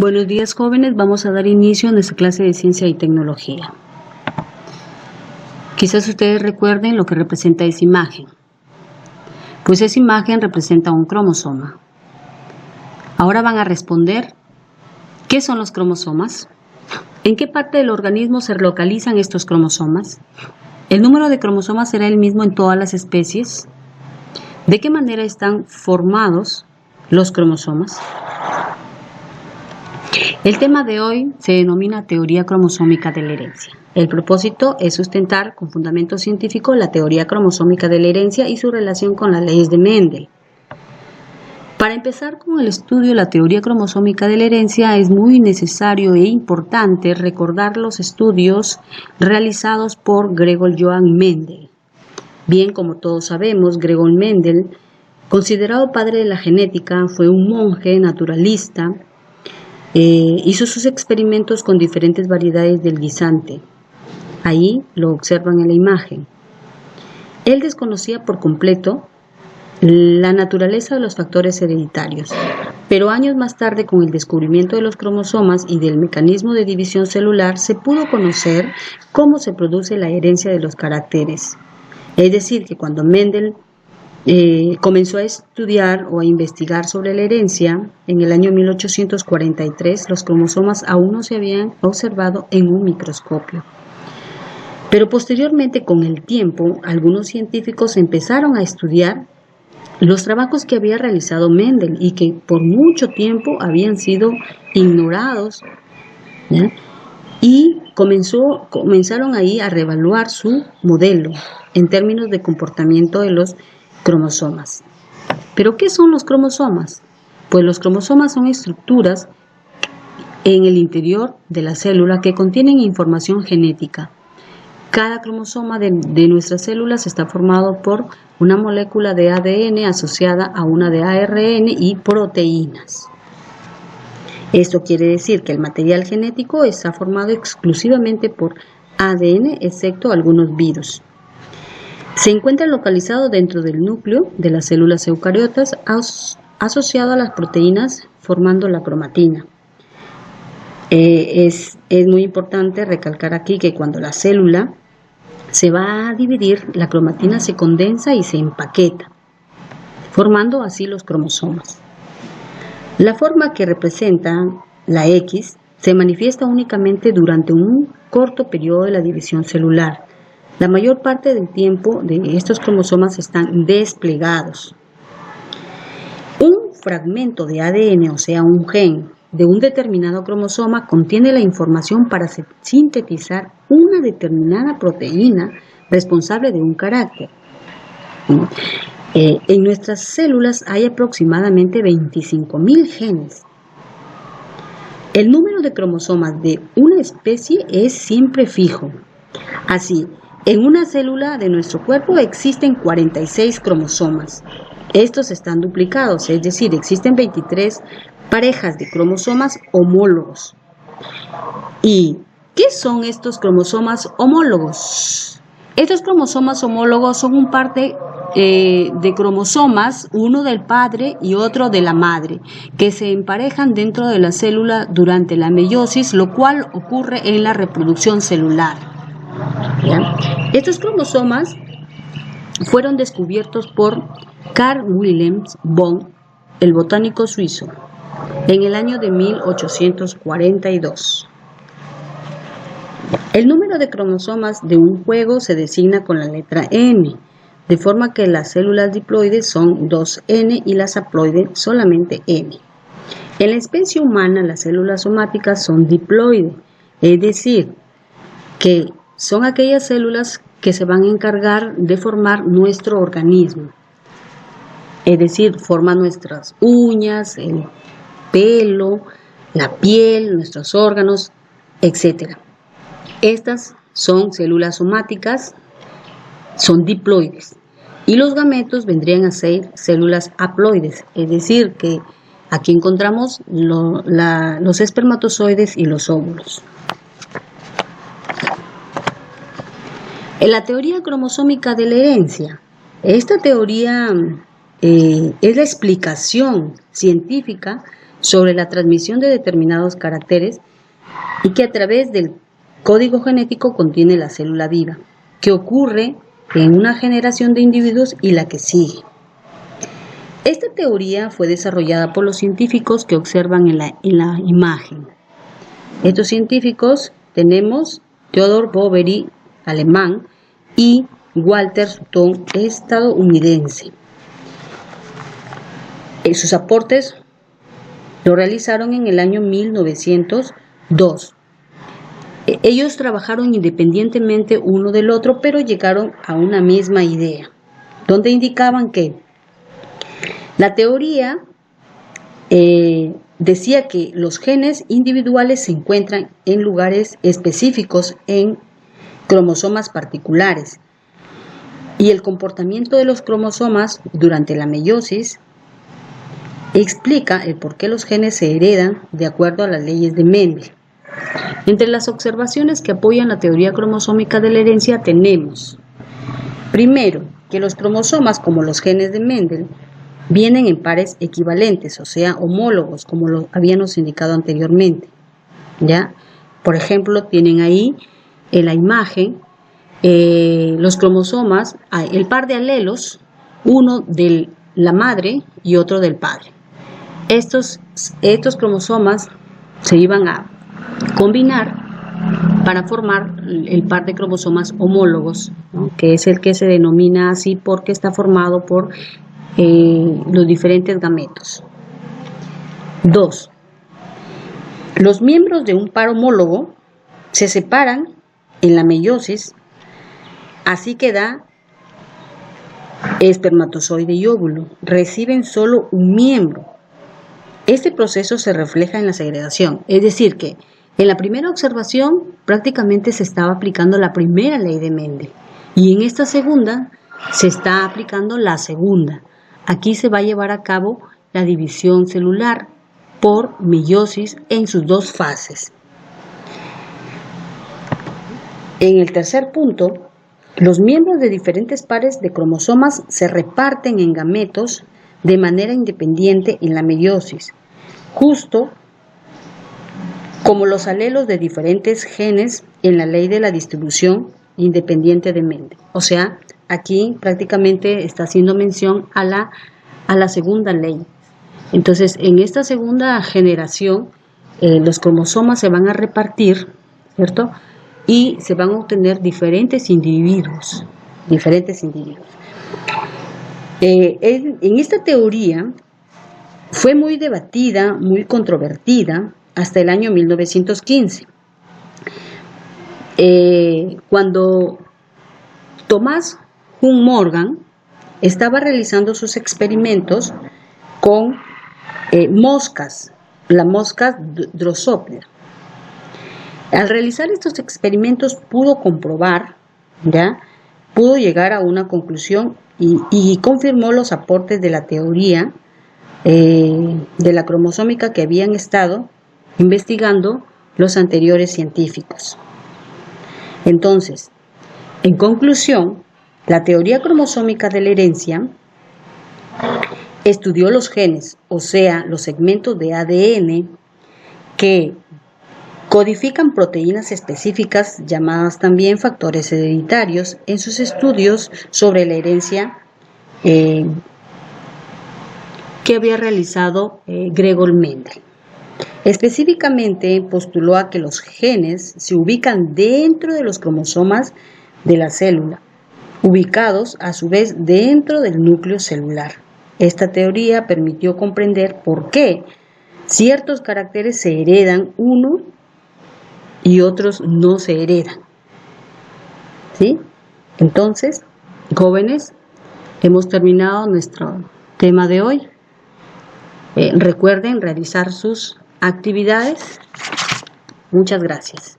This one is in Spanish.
Buenos días, jóvenes. Vamos a dar inicio a nuestra clase de ciencia y tecnología. Quizás ustedes recuerden lo que representa esa imagen. Pues esa imagen representa un cromosoma. Ahora van a responder, ¿qué son los cromosomas? ¿En qué parte del organismo se localizan estos cromosomas? ¿El número de cromosomas será el mismo en todas las especies? ¿De qué manera están formados los cromosomas? El tema de hoy se denomina teoría cromosómica de la herencia. El propósito es sustentar con fundamento científico la teoría cromosómica de la herencia y su relación con las leyes de Mendel. Para empezar con el estudio de la teoría cromosómica de la herencia es muy necesario e importante recordar los estudios realizados por Gregor Johann Mendel. Bien, como todos sabemos, Gregor Mendel, considerado padre de la genética, fue un monje naturalista. Hizo sus experimentos con diferentes variedades del guisante. Ahí lo observan en la imagen. Él desconocía por completo la naturaleza de los factores hereditarios, pero años más tarde, con el descubrimiento de los cromosomas y del mecanismo de división celular, se pudo conocer cómo se produce la herencia de los caracteres. Es decir, que cuando Mendel comenzó a estudiar o a investigar sobre la herencia, en el año 1843 los cromosomas aún no se habían observado en un microscopio. Pero posteriormente, con el tiempo, algunos científicos empezaron a estudiar los trabajos que había realizado Mendel y que por mucho tiempo habían sido ignorados, ¿ya? Y comenzaron ahí a reevaluar su modelo en términos de comportamiento de los cromosomas. ¿Pero qué son los cromosomas? Pues los cromosomas son estructuras en el interior de la célula que contienen información genética. Cada cromosoma de nuestras células está formado por una molécula de ADN asociada a una de ARN y proteínas. Esto quiere decir que el material genético está formado exclusivamente por ADN, excepto algunos virus. Se encuentra localizado dentro del núcleo de las células eucariotas, asociado a las proteínas, formando la cromatina. Es muy importante recalcar aquí que cuando la célula se va a dividir, la cromatina se condensa y se empaqueta, formando así los cromosomas. La forma que representa la X se manifiesta únicamente durante un corto periodo de la división celular. La mayor parte del tiempo de estos cromosomas están desplegados. Un fragmento de ADN, o sea, un gen de un determinado cromosoma, contiene la información para sintetizar una determinada proteína responsable de un carácter. En nuestras células hay aproximadamente 25.000 genes. El número de cromosomas de una especie es siempre fijo. Así, en una célula de nuestro cuerpo existen 46 cromosomas. Estos están duplicados, es decir, existen 23 parejas de cromosomas homólogos. ¿Y qué son estos cromosomas homólogos? Estos cromosomas homólogos son un par de cromosomas, uno del padre y otro de la madre, que se emparejan dentro de la célula durante la meiosis, lo cual ocurre en la reproducción celular. ¿Ya? Estos cromosomas fueron descubiertos por Carl Wilhelm von, el botánico suizo, en el año de 1842. El número de cromosomas de un juego se designa con la letra N, de forma que las células diploides son 2N y las haploides solamente N. En la especie humana, las células somáticas son diploides, es decir, que son aquellas células que se van a encargar de formar nuestro organismo. Es decir, forman nuestras uñas, el pelo, la piel, nuestros órganos, etc. Estas son células somáticas, son diploides. Y los gametos vendrían a ser células haploides, es decir, que aquí encontramos los espermatozoides y los óvulos. En la teoría cromosómica de la herencia, esta teoría es la explicación científica sobre la transmisión de determinados caracteres y que a través del código genético contiene la célula viva, que ocurre en una generación de individuos y la que sigue. Esta teoría fue desarrollada por los científicos que observan en la imagen. Estos científicos tenemos Theodore Boveri, alemán, y Walter Sutton, estadounidense. Sus aportes lo realizaron en el año 1902. Ellos trabajaron independientemente uno del otro, pero llegaron a una misma idea, donde indicaban que la teoría decía que los genes individuales se encuentran en lugares específicos en cromosomas particulares y el comportamiento de los cromosomas durante la meiosis explica el por qué los genes se heredan de acuerdo a las leyes de Mendel. Entre las observaciones que apoyan la teoría cromosómica de la herencia tenemos, primero, que los cromosomas, como los genes de Mendel, vienen en pares equivalentes, o sea, homólogos, como lo habíamos indicado anteriormente. ¿Ya? Por ejemplo, tienen ahí en la imagen los cromosomas, el par de alelos, uno de la madre y otro del padre. Estos cromosomas se iban a combinar para formar el par de cromosomas homólogos, ¿no? Que es el que se denomina así porque está formado por los diferentes gametos. 2. Los miembros de un par homólogo se separan en la meiosis, así que da espermatozoide y óvulo. Reciben solo un miembro. Este proceso se refleja en la segregación, es decir que en la primera observación prácticamente se estaba aplicando la primera ley de Mendel y en esta segunda se está aplicando la segunda. Aquí se va a llevar a cabo la división celular por meiosis en sus dos fases. En el tercer punto, los miembros de diferentes pares de cromosomas se reparten en gametos de manera independiente en la meiosis, justo como los alelos de diferentes genes en la ley de la distribución independiente de Mendel. O sea, aquí prácticamente está haciendo mención a la segunda ley. Entonces, en esta segunda generación, los cromosomas se van a repartir, ¿cierto? Y se van a obtener diferentes individuos. En esta teoría fue muy debatida, muy controvertida, hasta el año 1915, cuando Thomas Hunt Morgan estaba realizando sus experimentos con moscas, la mosca Drosophila. Al realizar estos experimentos pudo comprobar, pudo llegar a una conclusión y confirmó los aportes de la teoría de la cromosómica que habían estado investigando los anteriores científicos. Entonces, en conclusión, la teoría cromosómica de la herencia estudió los genes, o sea, los segmentos de ADN que codifican proteínas específicas llamadas también factores hereditarios en sus estudios sobre la herencia que había realizado Gregor Mendel. Específicamente postuló a que los genes se ubican dentro de los cromosomas de la célula, ubicados a su vez dentro del núcleo celular. Esta teoría permitió comprender por qué ciertos caracteres se heredan uno y otros no se heredan. ¿Sí? Entonces, jóvenes, hemos terminado nuestro tema de hoy. Recuerden realizar sus actividades. Muchas gracias.